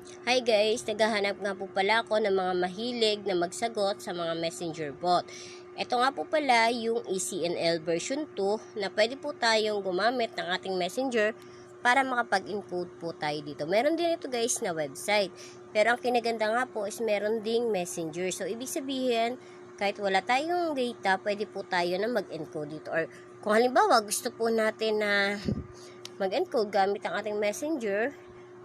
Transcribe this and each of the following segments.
Hi guys, naghahanap nga po pala ako ng mga mahilig na magsagot sa mga messenger bot. Ito nga po pala yung ECNL version 2 na pwede po tayong gumamit ng ating messenger para makapag-encode po tayo dito. Meron din ito guys na website. Pero ang kinaganda nga po is meron ding messenger. So ibig sabihin, kahit wala tayong data, pwede po tayo na mag-encode dito. Or kung halimbawa gusto po natin na mag-encode gamit ang ating messenger,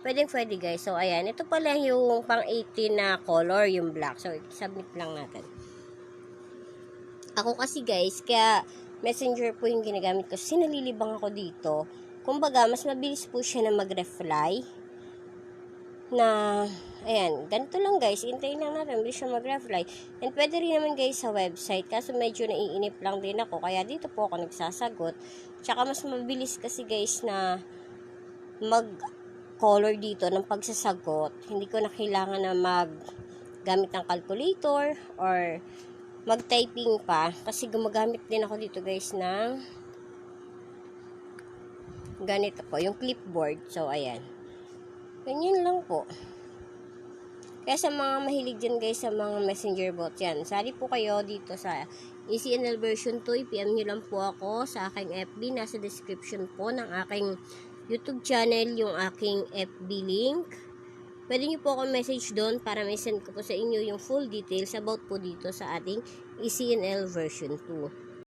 pwede guys. So, ayan. Ito pala yung pang 18 na color, yung black. So, submit lang natin. Ako kasi guys, kaya messenger po yung ginagamit ko. Kasi nalilibang ako dito. Kumbaga, mas mabilis po siya na mag-reply. Na, ayan. Ganito lang guys. Hintayin lang natin. Mabilis siya mag-reply. And pwede rin naman guys sa website. Kaso medyo naiinip lang din ako. Kaya dito po ako nagsasagot. Tsaka mas mabilis kasi guys na color dito ng pagsasagot. Hindi ko na kailangan na gamit ng calculator or mag-typing pa kasi gumagamit din ako dito guys ng ganito po, yung clipboard. So, ayan. Ganyan lang po. Kaya sa mga mahilig dyan guys sa mga messenger bot, yan. Sali po kayo dito sa ECNL version 2. PM nyo lang po ako sa aking FB. Nasa description po ng aking YouTube channel yung aking FB link. Pwede nyo po ako message doon para may send ko po sa inyo yung full details about po dito sa ating ECNL version 2.